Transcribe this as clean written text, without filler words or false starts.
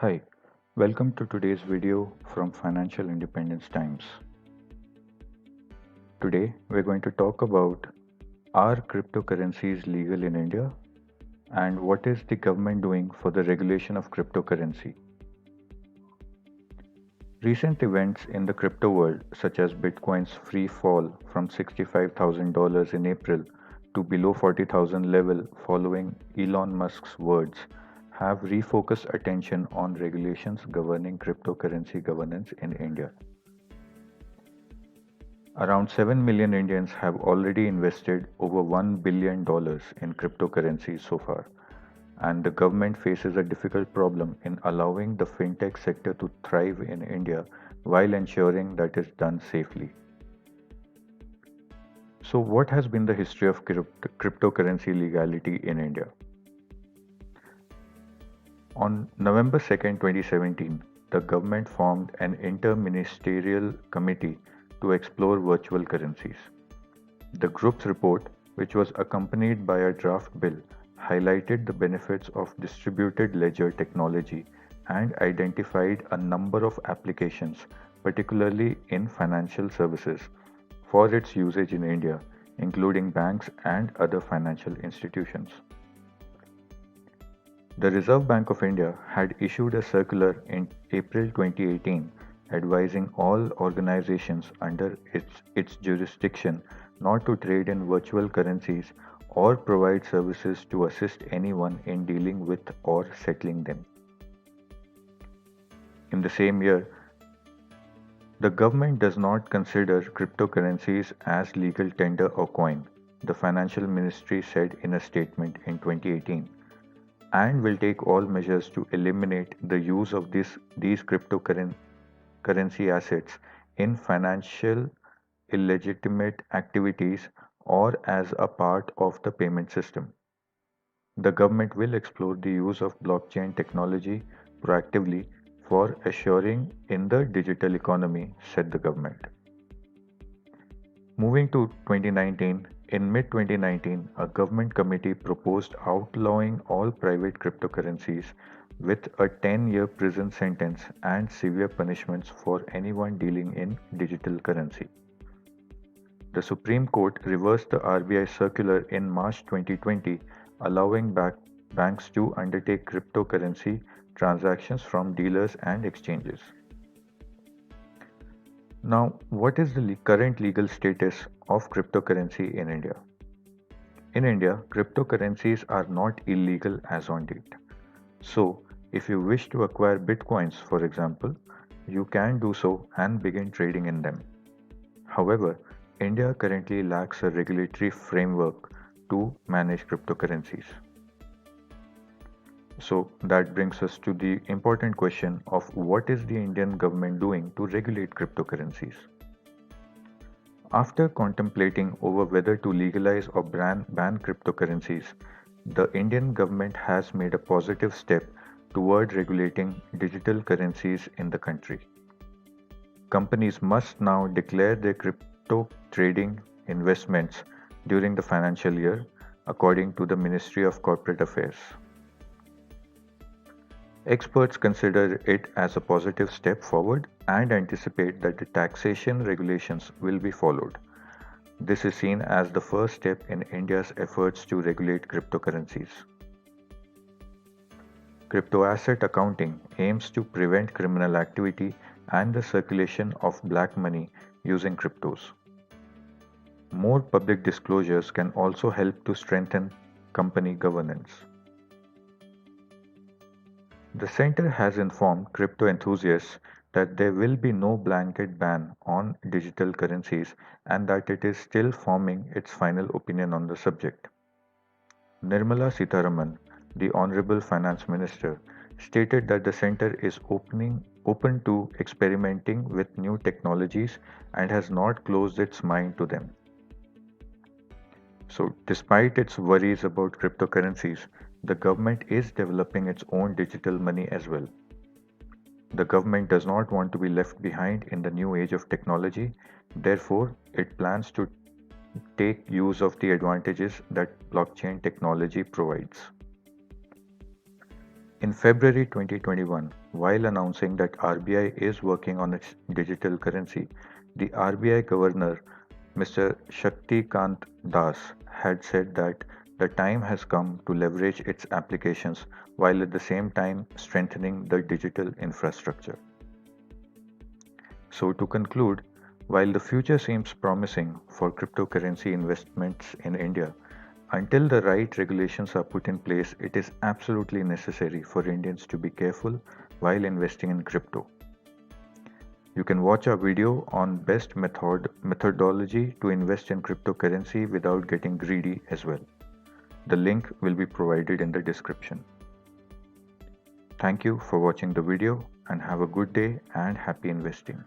Hi, welcome to today's video from Financial Independence Times. Today, we're going to talk about, are cryptocurrencies legal in India, and what is the government doing for the regulation of cryptocurrency? Recent events in the crypto world, such as Bitcoin's free fall from $65,000 in April to below 40,000 level following Elon Musk's words, have refocused attention on regulations governing cryptocurrency governance in India. Around 7 million Indians have already invested over $1 billion in cryptocurrencies so far, and the government faces a difficult problem in allowing the fintech sector to thrive in India while ensuring that it's done safely. So, what has been the history of cryptocurrency legality in India? On November 2nd, 2017, the government formed an inter-ministerial committee to explore virtual currencies. The group's report, which was accompanied by a draft bill, highlighted the benefits of distributed ledger technology and identified a number of applications, particularly in financial services, for its usage in India, including banks and other financial institutions. The Reserve Bank of India had issued a circular in April 2018 advising all organizations under its jurisdiction not to trade in virtual currencies or provide services to assist anyone in dealing with or settling them. In the same year, the government does not consider cryptocurrencies as legal tender or coin, the Financial Ministry said in a statement in 2018, and will take all measures to eliminate the use of these cryptocurrency assets in financial illegitimate activities or as a part of the payment system. The government will explore the use of blockchain technology proactively for assuring in the digital economy, said the government. Moving to 2019, in mid 2019, a government committee proposed outlawing all private cryptocurrencies with a 10-year prison sentence and severe punishments for anyone dealing in digital currency. The Supreme Court reversed the RBI circular in March 2020, allowing banks to undertake cryptocurrency transactions from dealers and exchanges. Now, what is the current legal status of cryptocurrency in India? In India, cryptocurrencies are not illegal as on date. So, if you wish to acquire bitcoins, for example, you can do so and begin trading in them. However, India currently lacks a regulatory framework to manage cryptocurrencies. So that brings us to the important question of what is the Indian government doing to regulate cryptocurrencies? After contemplating over whether to legalize or ban cryptocurrencies, the Indian government has made a positive step toward regulating digital currencies in the country. Companies must now declare their crypto trading investments during the financial year, according to the Ministry of Corporate Affairs. Experts consider it as a positive step forward and anticipate that the taxation regulations will be followed. This is seen as the first step in India's efforts to regulate cryptocurrencies. Crypto asset accounting aims to prevent criminal activity and the circulation of black money using cryptos. More public disclosures can also help to strengthen company governance. The center has informed crypto enthusiasts that there will be no blanket ban on digital currencies and that it is still forming its final opinion on the subject. Nirmala Sitharaman, the Honorable Finance Minister, stated that the center is open to experimenting with new technologies and has not closed its mind to them. So, despite its worries about cryptocurrencies, the government is developing its own digital money as well. The government does not want to be left behind in the new age of technology, therefore, it plans to take use of the advantages that blockchain technology provides. In February 2021, while announcing that RBI is working on its digital currency, the RBI Governor Mr. Shaktikant Das had said that the time has come to leverage its applications while at the same time strengthening the digital infrastructure. So, to conclude, while the future seems promising for cryptocurrency investments in India, until the right regulations are put in place, it is absolutely necessary for Indians to be careful while investing in crypto. You can watch our video on best methodology to invest in cryptocurrency without getting greedy as well. The link will be provided in the description. Thank you for watching the video and have a good day and happy investing.